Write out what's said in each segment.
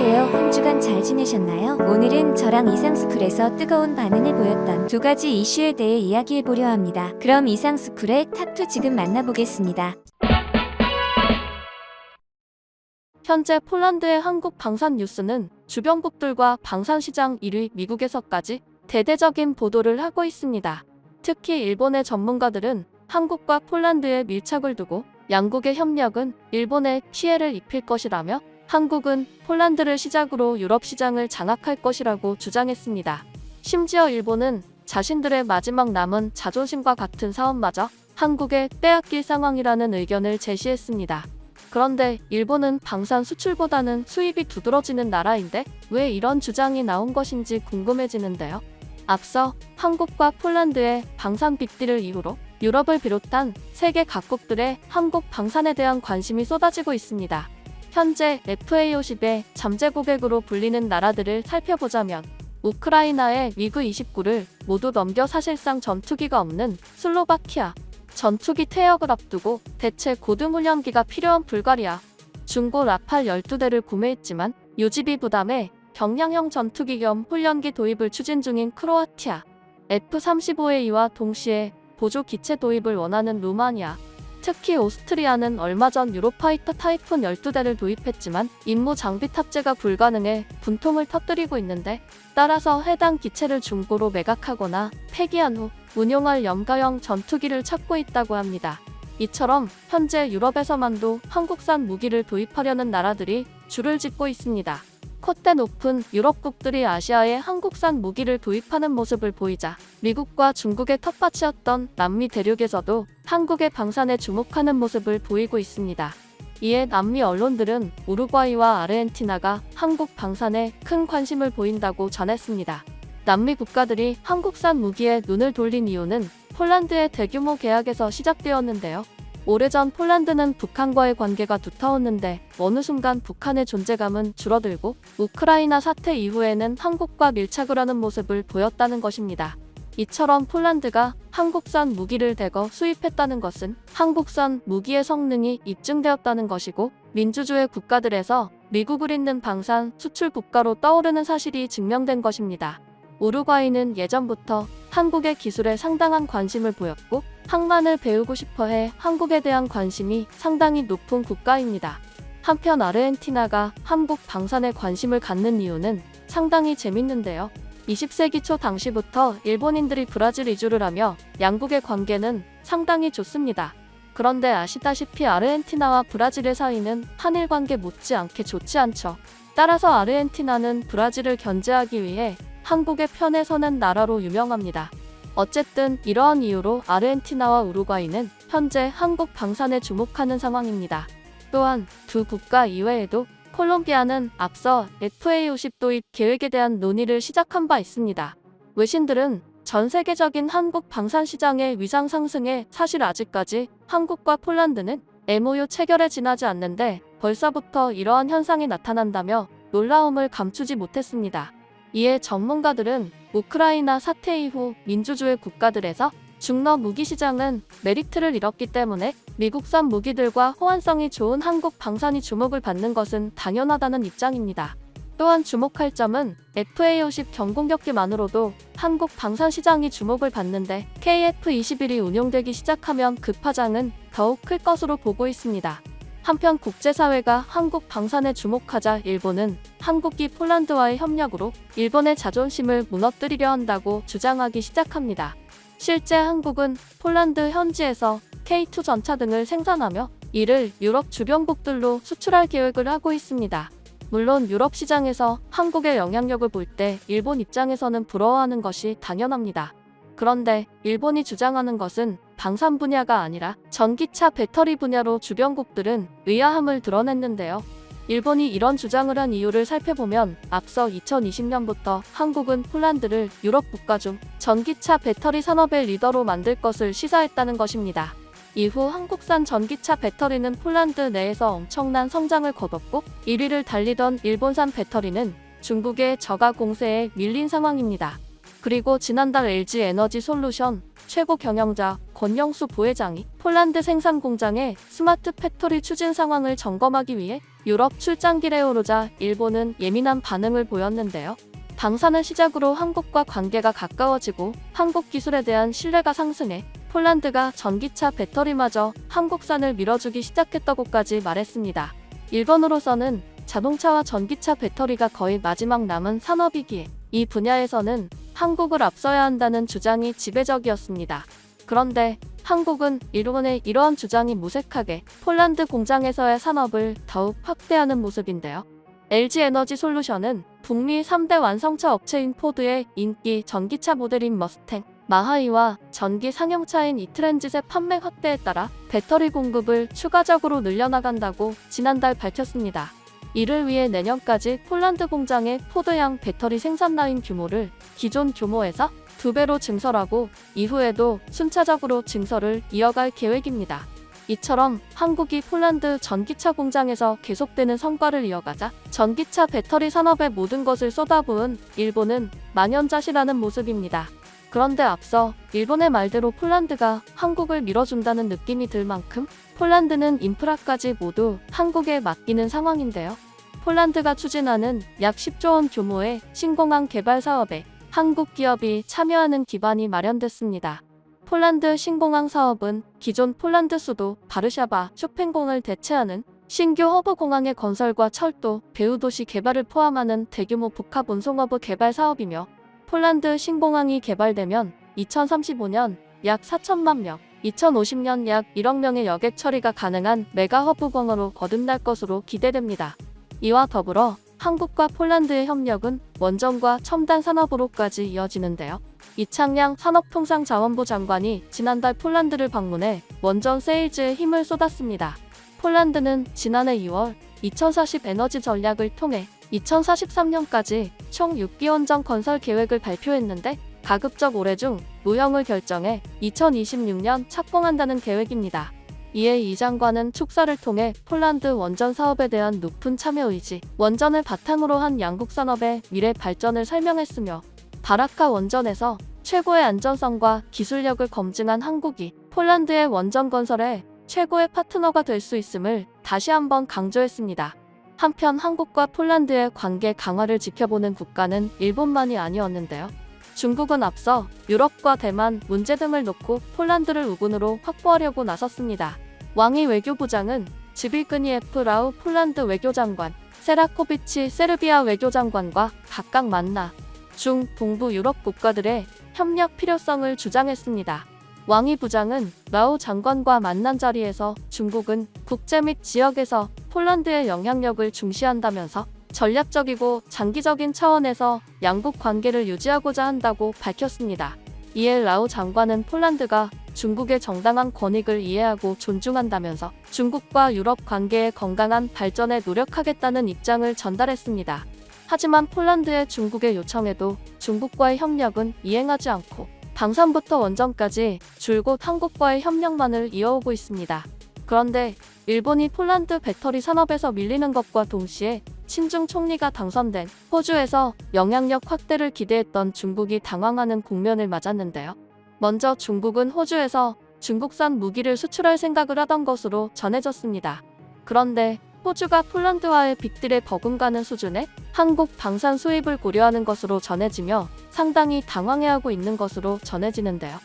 안녕하세요. 한 주간 잘 지내셨나요? 오늘은 저랑 이상스쿨에서 뜨거운 반응을 보였던 두 가지 이슈에 대해 이야기해보려 합니다. 그럼 이상스쿨의 탑2 지금 만나보겠습니다. 현재 폴란드의 한국 방산 뉴스는 주변국들과 방산시장 1위 미국에서까지 대대적인 보도를 하고 있습니다. 특히 일본의 전문가들은 한국과 폴란드에 밀착을 두고 양국의 협력은 일본에 피해를 입힐 것이라며 한국은 폴란드를 시작으로 유럽 시장을 장악할 것이라고 주장했습니다. 심지어 일본은 자신들의 마지막 남은 자존심과 같은 사업마저 한국에 빼앗길 상황이라는 의견을 제시했습니다. 그런데 일본은 방산 수출보다는 수입이 두드러지는 나라인데 왜 이런 주장이 나온 것인지 궁금해지는데요. 앞서 한국과 폴란드의 방산 빅딜을 이후로 유럽을 비롯한 세계 각국들의 한국 방산에 대한 관심이 쏟아지고 있습니다. 현재 FA50의 잠재 고객으로 불리는 나라들을 살펴보자면 우크라이나의 미그 29를 모두 넘겨 사실상 전투기가 없는 슬로바키아, 전투기 퇴역을 앞두고 대체 고등훈련기가 필요한 불가리아, 중고 라팔 12대를 구매했지만 유지비 부담에 경량형 전투기 겸 훈련기 도입을 추진 중인 크로아티아, F-35A와 동시에 보조 기체 도입을 원하는 루마니아, 특히 오스트리아는 얼마 전 유로파이터 타이푼 12대를 도입했지만 임무 장비 탑재가 불가능해 분통을 터뜨리고 있는데, 따라서 해당 기체를 중고로 매각하거나 폐기한 후 운용할 염가형 전투기를 찾고 있다고 합니다. 이처럼 현재 유럽에서만도 한국산 무기를 도입하려는 나라들이 줄을 짓고 있습니다. 콧대 높은 유럽국들이 아시아에 한국산 무기를 도입하는 모습을 보이자 미국과 중국의 텃밭이었던 남미 대륙에서도 한국의 방산에 주목하는 모습을 보이고 있습니다. 이에 남미 언론들은 우루과이와 아르헨티나가 한국 방산에 큰 관심을 보인다고 전했습니다. 남미 국가들이 한국산 무기에 눈을 돌린 이유는 폴란드의 대규모 계약에서 시작되었는데요. 오래전 폴란드는 북한과의 관계가 두터웠는데 어느 순간 북한의 존재감은 줄어들고 우크라이나 사태 이후에는 한국과 밀착을 하는 모습을 보였다는 것입니다. 이처럼 폴란드가 한국산 무기를 대거 수입했다는 것은 한국산 무기의 성능이 입증되었다는 것이고, 민주주의 국가들에서 미국을 잇는 방산 수출 국가로 떠오르는 사실이 증명된 것입니다. 우루과이는 예전부터 한국의 기술에 상당한 관심을 보였고 항만을 배우고 싶어해 한국에 대한 관심이 상당히 높은 국가입니다. 한편 아르헨티나가 한국 방산에 관심을 갖는 이유는 상당히 재밌는데요. 20세기 초 당시부터 일본인들이 브라질 이주를 하며 양국의 관계는 상당히 좋습니다. 그런데 아시다시피 아르헨티나와 브라질의 사이는 한일 관계 못지않게 좋지 않죠. 따라서 아르헨티나는 브라질을 견제하기 위해 한국의 편에 서는 나라로 유명합니다. 어쨌든 이러한 이유로 아르헨티나와 우루과이는 현재 한국 방산에 주목하는 상황입니다. 또한 두 국가 이외에도 콜롬비아는 앞서 FA50 도입 계획에 대한 논의를 시작한 바 있습니다. 외신들은 전 세계적인 한국 방산 시장의 위상 상승에 사실 아직까지 한국과 폴란드는 MOU 체결에 지나지 않는데 벌써부터 이러한 현상이 나타난다며 놀라움을 감추지 못했습니다. 이에 전문가들은 우크라이나 사태 이후 민주주의 국가들에서 중러 무기 시장은 메리트를 잃었기 때문에 미국산 무기들과 호환성이 좋은 한국 방산이 주목을 받는 것은 당연하다는 입장입니다. 또한 주목할 점은 FA50 경공격기만으로도 한국 방산 시장이 주목을 받는데 KF-21이 운용되기 시작하면 그 파장은 더욱 클 것으로 보고 있습니다. 한편 국제사회가 한국 방산에 주목하자 일본은 한국이 폴란드와의 협력으로 일본의 자존심을 무너뜨리려 한다고 주장하기 시작합니다. 실제 한국은 폴란드 현지에서 K2 전차 등을 생산하며 이를 유럽 주변국들로 수출할 계획을 하고 있습니다. 물론 유럽 시장에서 한국의 영향력을 볼 때 일본 입장에서는 부러워하는 것이 당연합니다. 그런데 일본이 주장하는 것은 방산 분야가 아니라 전기차 배터리 분야로 주변국들은 의아함을 드러냈는데요. 일본이 이런 주장을 한 이유를 살펴보면 앞서 2020년부터 한국은 폴란드를 유럽 국가 중 전기차 배터리 산업의 리더로 만들 것을 시사했다는 것입니다. 이후 한국산 전기차 배터리는 폴란드 내에서 엄청난 성장을 거뒀고 1위를 달리던 일본산 배터리는 중국의 저가 공세에 밀린 상황입니다. 그리고 지난달 LG 에너지 솔루션 최고 경영자 권영수 부회장이 폴란드 생산 공장의 스마트 팩토리 추진 상황을 점검하기 위해 유럽 출장길에 오르자 일본은 예민한 반응을 보였는데요. 방산을 시작으로 한국과 관계가 가까워지고 한국 기술에 대한 신뢰가 상승해 폴란드가 전기차 배터리마저 한국산을 밀어주기 시작했다고까지 말했습니다. 일본으로서는 자동차와 전기차 배터리가 거의 마지막 남은 산업이기에 이 분야에서는 한국을 앞서야 한다는 주장이 지배적이었습니다. 그런데 한국은 일본의 이러한 주장이 무색하게 폴란드 공장에서의 산업을 더욱 확대하는 모습인데요. LG 에너지 솔루션은 북미 3대 완성차 업체인 포드의 인기 전기차 모델인 머스탱, 마하이와 전기 상용차인 이트랜짓의 판매 확대에 따라 배터리 공급을 추가적으로 늘려나간다고 지난달 밝혔습니다. 이를 위해 내년까지 폴란드 공장의 포드양 배터리 생산 라인 규모를 기존 규모에서 2배로 증설하고 이후에도 순차적으로 증설을 이어갈 계획입니다. 이처럼 한국이 폴란드 전기차 공장에서 계속되는 성과를 이어가자 전기차 배터리 산업에 모든 것을 쏟아부은 일본은 망연자실하는 모습입니다. 그런데 앞서 일본의 말대로 폴란드가 한국을 밀어준다는 느낌이 들 만큼 폴란드는 인프라까지 모두 한국에 맡기는 상황인데요. 폴란드가 추진하는 약 10조 원 규모의 신공항 개발 사업에 한국 기업이 참여하는 기반이 마련됐습니다. 폴란드 신공항 사업은 기존 폴란드 수도 바르샤바, 쇼팽공을 대체하는 신규 허브 공항의 건설과 철도, 배후도시 개발을 포함하는 대규모 복합 운송허브 개발 사업이며 폴란드 신공항이 개발되면 2035년 약 4천만 명, 2050년 약 1억 명의 여객 처리가 가능한 메가 허브 공항으로 거듭날 것으로 기대됩니다. 이와 더불어 한국과 폴란드의 협력은 원전과 첨단 산업으로까지 이어지는데요. 이창양 산업통상자원부 장관이 지난달 폴란드를 방문해 원전 세일즈에 힘을 쏟았습니다. 폴란드는 지난해 2월 2040 에너지 전략을 통해 2043년까지 총 6기 원전 건설 계획을 발표했는데 가급적 올해 중 무형을 결정해 2026년 착공한다는 계획입니다. 이에 이 장관은 축사를 통해 폴란드 원전 사업에 대한 높은 참여 의지, 원전을 바탕으로 한 양국 산업의 미래 발전을 설명했으며 바라카 원전에서 최고의 안전성과 기술력을 검증한 한국이 폴란드의 원전 건설에 최고의 파트너가 될 수 있음을 다시 한번 강조했습니다. 한편 한국과 폴란드의 관계 강화를 지켜보는 국가는 일본만이 아니었는데요. 중국은 앞서 유럽과 대만 문제 등을 놓고 폴란드를 우군으로 확보하려고 나섰습니다. 왕이 외교부장은 지빌그니에프 라우 폴란드 외교장관, 세라코비치 세르비아 외교장관과 각각 만나 중, 동부 유럽 국가들의 협력 필요성을 주장했습니다. 왕이 부장은 라우 장관과 만난 자리에서 중국은 국제 및 지역에서 폴란드의 영향력을 중시한다면서 전략적이고 장기적인 차원에서 양국 관계를 유지하고자 한다고 밝혔습니다. 이에 라우 장관은 폴란드가 중국의 정당한 권익을 이해하고 존중한다면서 중국과 유럽 관계의 건강한 발전에 노력하겠다는 입장을 전달했습니다. 하지만 폴란드의 중국의 요청에도 중국과의 협력은 이행하지 않고 방산부터 원전까지 줄곧 한국과의 협력만을 이어오고 있습니다. 그런데 일본이 폴란드 배터리 산업에서 밀리는 것과 동시에 친중 총리가 당선된 호주에서 영향력 확대를 기대했던 중국이 당황하는 국면을 맞았는데요. 먼저 중국은 호주에서 중국산 무기를 수출할 생각을 하던 것으로 전해졌습니다. 그런데 호주가 폴란드와의 빅딜에 버금가는 수준의 한국 방산 수입을 고려하는 것으로 전해지며 상당히 당황해하고 있는 것으로 전해지는데요.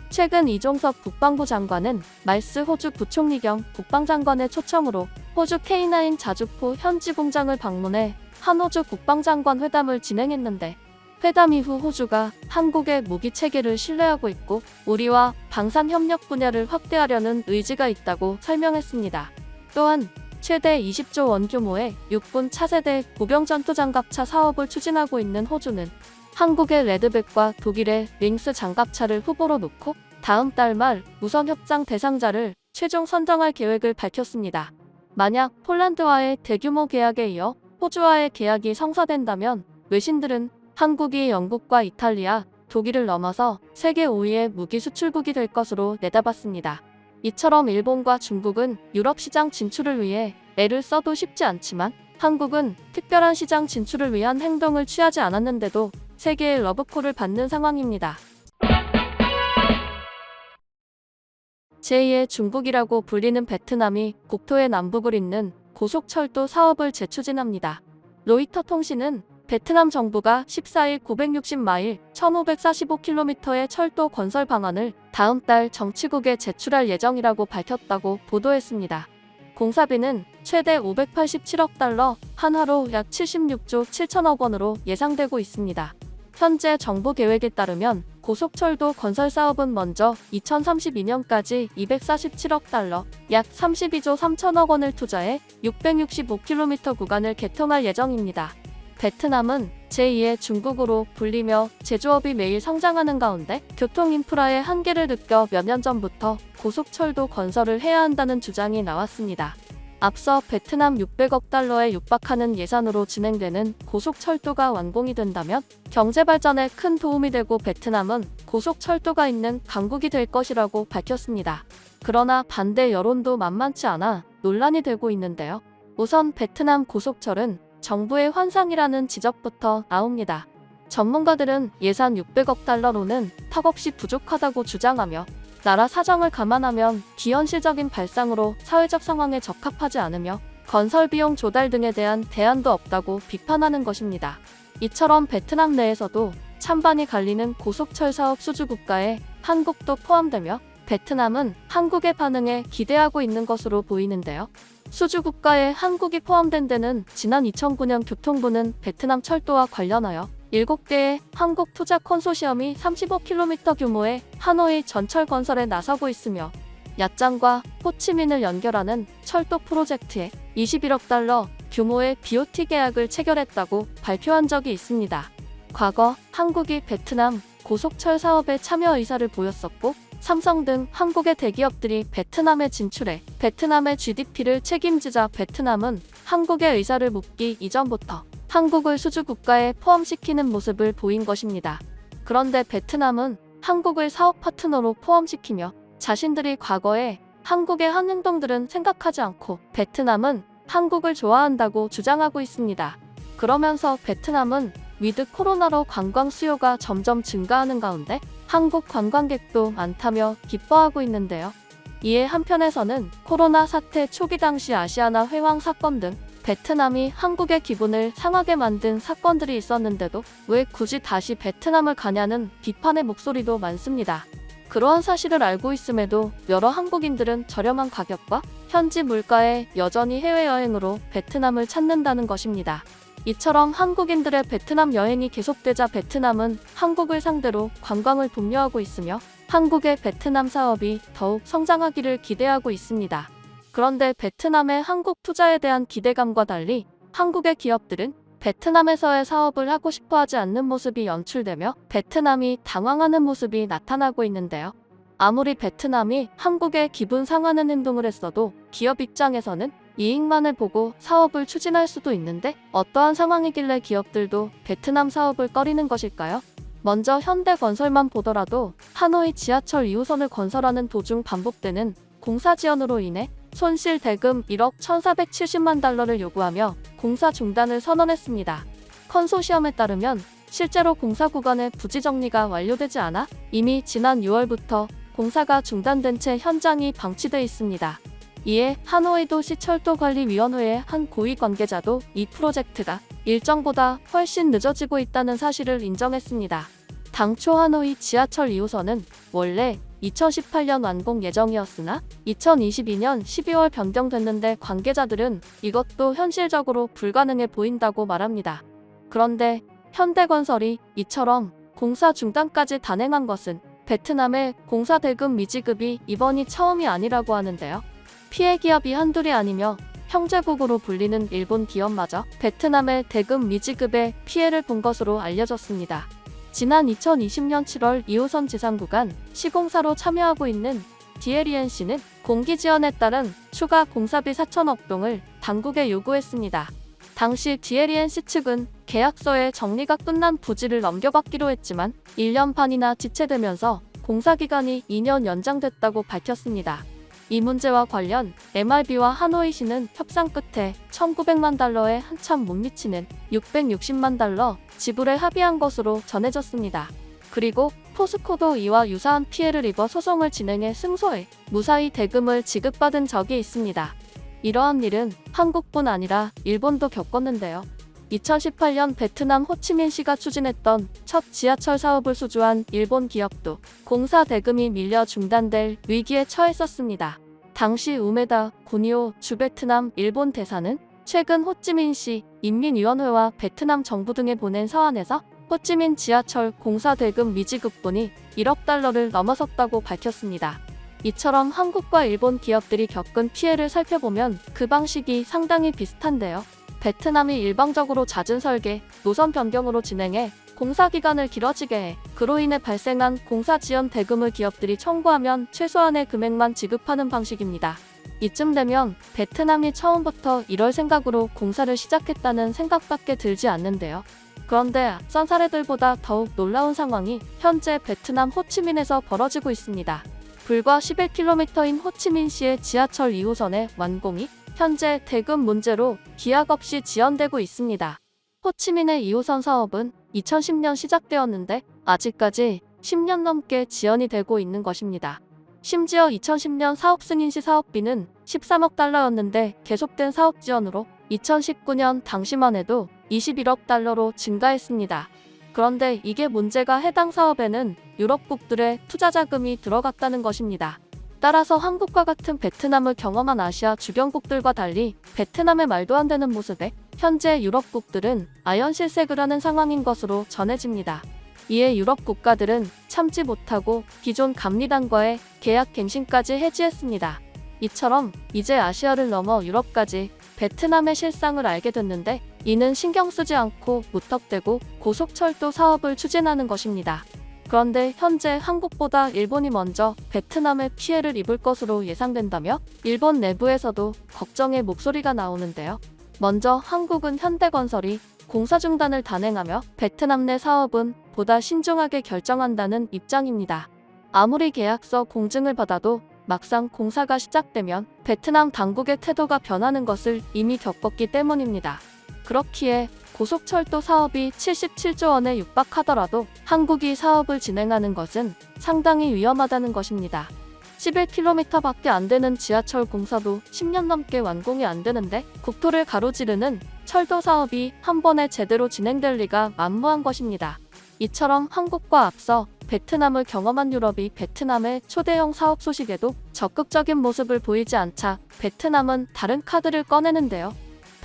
최근 이종석 국방부 장관은 말스 호주 부총리 겸 국방장관의 초청으로 호주 K9 자주포 현지 공장을 방문해 한호주 국방장관 회담을 진행했는데 회담 이후 호주가 한국의 무기 체계를 신뢰하고 있고 우리와 방산 협력 분야를 확대하려는 의지가 있다고 설명했습니다. 또한 최대 20조 원 규모의 육군 차세대 보병 전투장갑차 사업을 추진하고 있는 호주는 한국의 레드백과 독일의 링스 장갑차를 후보로 놓고 다음 달 말 우선 협상 대상자를 최종 선정할 계획을 밝혔습니다. 만약 폴란드와의 대규모 계약에 이어 호주와의 계약이 성사된다면 외신들은 한국이 영국과 이탈리아, 독일을 넘어서 세계 5위의 무기 수출국이 될 것으로 내다봤습니다. 이처럼 일본과 중국은 유럽 시장 진출을 위해 애를 써도 쉽지 않지만 한국은 특별한 시장 진출을 위한 행동을 취하지 않았는데도 세계의 러브콜을 받는 상황입니다. 제2의 중국이라고 불리는 베트남이 국토의 남북을 잇는 고속철도 사업을 재추진합니다. 로이터 통신은 베트남 정부가 14일 960마일 1545km의 철도 건설 방안을 다음 달 정치국에 제출할 예정이라고 밝혔다고 보도했습니다. 공사비는 최대 587억 달러, 한화로 약 76조 7천억 원으로 예상되고 있습니다. 현재 정부 계획에 따르면 고속철도 건설 사업은 먼저 2032년까지 247억 달러, 약 32조 3천억 원을 투자해 665km 구간을 개통할 예정입니다. 베트남은 제2의 중국으로 불리며 제조업이 매일 성장하는 가운데 교통 인프라의 한계를 느껴 몇 년 전부터 고속철도 건설을 해야 한다는 주장이 나왔습니다. 앞서 베트남 600억 달러에 육박하는 예산으로 진행되는 고속철도가 완공이 된다면 경제 발전에 큰 도움이 되고 베트남은 고속철도가 있는 강국이 될 것이라고 밝혔습니다. 그러나 반대 여론도 만만치 않아 논란이 되고 있는데요. 우선 베트남 고속철은 정부의 환상이라는 지적부터 나옵니다. 전문가들은 예산 600억 달러로는 턱없이 부족하다고 주장하며 나라 사정을 감안하면 비현실적인 발상으로 사회적 상황에 적합하지 않으며 건설 비용 조달 등에 대한 대안도 없다고 비판하는 것입니다. 이처럼 베트남 내에서도 찬반이 갈리는 고속철 사업 수주 국가에 한국도 포함되며 베트남은 한국의 반응에 기대하고 있는 것으로 보이는데요. 수주 국가에 한국이 포함된 데는 지난 2009년 교통부는 베트남 철도와 관련하여 7개의 한국 투자 컨소시엄이 35km 규모의 하노이 전철 건설에 나서고 있으며 야짱과 호치민을 연결하는 철도 프로젝트에 21억 달러 규모의 BOT 계약을 체결했다고 발표한 적이 있습니다. 과거 한국이 베트남 고속철 사업에 참여 의사를 보였었고 삼성 등 한국의 대기업들이 베트남에 진출해 베트남의 GDP를 책임지자 베트남은 한국의 의사를 묻기 이전부터 한국을 수주 국가에 포함시키는 모습을 보인 것입니다. 그런데 베트남은 한국을 사업 파트너로 포함시키며 자신들이 과거에 한국의 한 행동들은 생각하지 않고 베트남은 한국을 좋아한다고 주장하고 있습니다. 그러면서 베트남은 위드 코로나로 관광 수요가 점점 증가하는 가운데 한국 관광객도 많다며 기뻐하고 있는데요. 이에 한편에서는 코로나 사태 초기 당시 아시아나 회황 사건 등 베트남이 한국의 기분을 상하게 만든 사건들이 있었는데도 왜 굳이 다시 베트남을 가냐는 비판의 목소리도 많습니다. 그러한 사실을 알고 있음에도 여러 한국인들은 저렴한 가격과 현지 물가에 여전히 해외여행으로 베트남을 찾는다는 것입니다. 이처럼 한국인들의 베트남 여행이 계속되자 베트남은 한국을 상대로 관광을 독려하고 있으며 한국의 베트남 사업이 더욱 성장하기를 기대하고 있습니다. 그런데 베트남의 한국 투자에 대한 기대감과 달리 한국의 기업들은 베트남에서의 사업을 하고 싶어 하지 않는 모습이 연출되며 베트남이 당황하는 모습이 나타나고 있는데요. 아무리 베트남이 한국에 기분 상하는 행동을 했어도 기업 입장에서는 이익만을 보고 사업을 추진할 수도 있는데 어떠한 상황이길래 기업들도 베트남 사업을 꺼리는 것일까요? 먼저 현대건설만 보더라도 하노이 지하철 2호선을 건설하는 도중 반복되는 공사 지연으로 인해 손실 대금 1억 1,470만 달러를 요구하며 공사 중단을 선언했습니다. 컨소시엄에 따르면 실제로 공사 구간의 부지 정리가 완료되지 않아 이미 지난 6월부터 공사가 중단된 채 현장이 방치돼 있습니다. 이에 하노이도시 철도관리위원회의 한 고위 관계자도 이 프로젝트가 일정보다 훨씬 늦어지고 있다는 사실을 인정했습니다. 당초 하노이 지하철 2호선은 원래 2018년 완공 예정이었으나 2022년 12월 변경됐는데 관계자들은 이것도 현실적으로 불가능해 보인다고 말합니다. 그런데 현대건설이 이처럼 공사 중단까지 단행한 것은 베트남의 공사 대금 미지급이 이번이 처음이 아니라고 하는데요. 피해 기업이 한둘이 아니며 형제국으로 불리는 일본 기업마저 베트남의 대금 미지급에 피해를 본 것으로 알려졌습니다. 지난 2020년 7월 2호선 지상구간 시공사로 참여하고 있는 DLENC는 공기 지연에 따른 추가 공사비 4천억 동을 당국에 요구했습니다. 당시 DLENC 측은 계약서에 정리가 끝난 부지를 넘겨받기로 했지만 1년 반이나 지체되면서 공사 기간이 2년 연장됐다고 밝혔습니다. 이 문제와 관련 MRB와 하노이시는 협상 끝에 1,900만 달러에 한참 못 미치는 660만 달러 지불에 합의한 것으로 전해졌습니다. 그리고 포스코도 이와 유사한 피해를 입어 소송을 진행해 승소해 무사히 대금을 지급받은 적이 있습니다. 이러한 일은 한국뿐 아니라 일본도 겪었는데요. 2018년 베트남 호치민시가 추진했던 첫 지하철 사업을 수주한 일본 기업도 공사 대금이 밀려 중단될 위기에 처했었습니다. 당시 우메다 구니오 주베트남 일본 대사는 최근 호찌민시 인민위원회와 베트남 정부 등에 보낸 서한에서 호찌민 지하철 공사 대금 미지급분이 1억 달러를 넘어섰다고 밝혔습니다. 이처럼 한국과 일본 기업들이 겪은 피해를 살펴보면 그 방식이 상당히 비슷한데요. 베트남이 일방적으로 잦은 설계, 노선 변경으로 진행해 공사 기간을 길어지게 해 그로 인해 발생한 공사 지연 대금을 기업들이 청구하면 최소한의 금액만 지급하는 방식입니다. 이쯤 되면 베트남이 처음부터 이럴 생각으로 공사를 시작했다는 생각밖에 들지 않는데요. 그런데 앞선 사례들보다 더욱 놀라운 상황이 현재 베트남 호치민에서 벌어지고 있습니다. 불과 11km인 호치민시의 지하철 2호선의 완공이 현재 대금 문제로 기약 없이 지연되고 있습니다. 호치민의 2호선 사업은 2010년 시작되었는데 아직까지 10년 넘게 지연이 되고 있는 것입니다. 심지어 2010년 사업 승인 시 사업비는 13억 달러였는데 계속된 사업 지연으로 2019년 당시만 해도 21억 달러로 증가했습니다. 그런데 이게 문제가 해당 사업에는 유럽국들의 투자 자금이 들어갔다는 것입니다. 따라서 한국과 같은 베트남을 경험한 아시아 주변국들과 달리 베트남의 말도 안 되는 모습에 현재 유럽국들은 아연실색을 하는 상황인 것으로 전해집니다. 이에 유럽 국가들은 참지 못하고 기존 감리단과의 계약 갱신까지 해지했습니다. 이처럼 이제 아시아를 넘어 유럽까지 베트남의 실상을 알게 됐는데 이는 신경 쓰지 않고 무턱대고 고속철도 사업을 추진하는 것입니다. 그런데 현재 한국보다 일본이 먼저 베트남의 피해를 입을 것으로 예상된다며 일본 내부에서도 걱정의 목소리가 나오는데요. 먼저 한국은 현대건설이 공사 중단을 단행하며 베트남 내 사업은 보다 신중하게 결정한다는 입장입니다. 아무리 계약서 공증을 받아도 막상 공사가 시작되면 베트남 당국의 태도가 변하는 것을 이미 겪었기 때문입니다. 그렇기에 고속철도 사업이 77조 원에 육박하더라도 한국이 사업을 진행하는 것은 상당히 위험하다는 것입니다. 11km밖에 안 되는 지하철 공사도 10년 넘게 완공이 안 되는데 국토를 가로지르는 철도 사업이 한 번에 제대로 진행될 리가 만무한 것입니다. 이처럼 한국과 앞서 베트남을 경험한 유럽이 베트남의 초대형 사업 소식에도 적극적인 모습을 보이지 않자 베트남은 다른 카드를 꺼내는데요.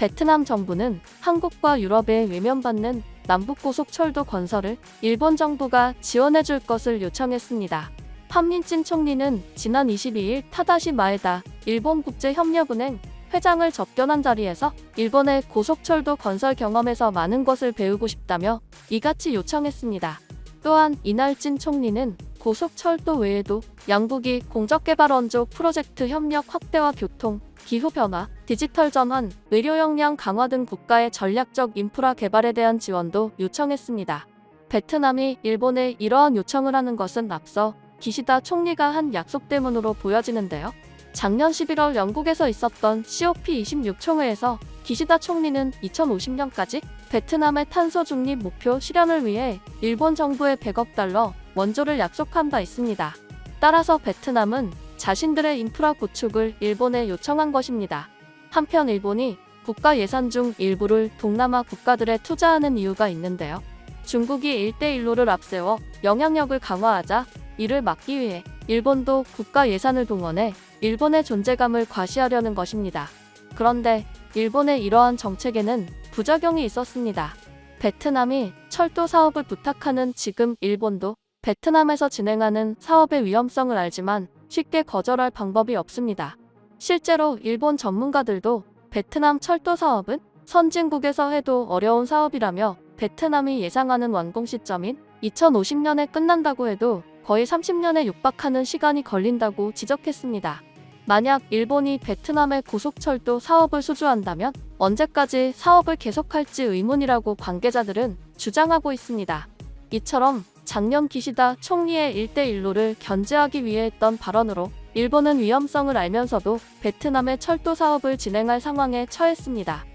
베트남 정부는 한국과 유럽에 외면받는 남북고속철도 건설을 일본 정부가 지원해줄 것을 요청했습니다. 판민진 총리는 지난 22일 타다시 마에다 일본국제협력은행 회장을 접견한 자리에서 일본의 고속철도 건설 경험에서 많은 것을 배우고 싶다며 이같이 요청했습니다. 또한 이날 찐 총리는 고속철도 외에도 양국이 공적개발 원조 프로젝트 협력 확대와 교통, 기후변화, 디지털 전환, 의료 역량 강화 등 국가의 전략적 인프라 개발에 대한 지원도 요청했습니다. 베트남이 일본에 이러한 요청을 하는 것은 앞서 기시다 총리가 한 약속 때문으로 보여지는데요. 작년 11월 영국에서 있었던 COP26 총회에서 기시다 총리는 2050년까지 베트남의 탄소 중립 목표 실현을 위해 일본 정부에 100억 달러 원조를 약속한 바 있습니다. 따라서 베트남은 자신들의 인프라 구축을 일본에 요청한 것입니다. 한편 일본이 국가 예산 중 일부를 동남아 국가들에 투자하는 이유가 있는데요. 중국이 1대1로를 앞세워 영향력을 강화하자 이를 막기 위해 일본도 국가 예산을 동원해 일본의 존재감을 과시하려는 것입니다. 그런데 일본의 이러한 정책에는 부작용이 있었습니다. 베트남이 철도 사업을 부탁하는 지금 일본도 베트남에서 진행하는 사업의 위험성을 알지만 쉽게 거절할 방법이 없습니다. 실제로 일본 전문가들도 베트남 철도 사업은 선진국에서 해도 어려운 사업이라며 베트남이 예상하는 완공 시점인 2050년에 끝난다고 해도 거의 30년에 육박하는 시간이 걸린다고 지적했습니다. 만약 일본이 베트남의 고속철도 사업을 수주한다면 언제까지 사업을 계속할지 의문이라고 관계자들은 주장하고 있습니다. 이처럼 작년 기시다 총리의 1대1로를 견제하기 위해 했던 발언으로 일본은 위험성을 알면서도 베트남의 철도 사업을 진행할 상황에 처했습니다.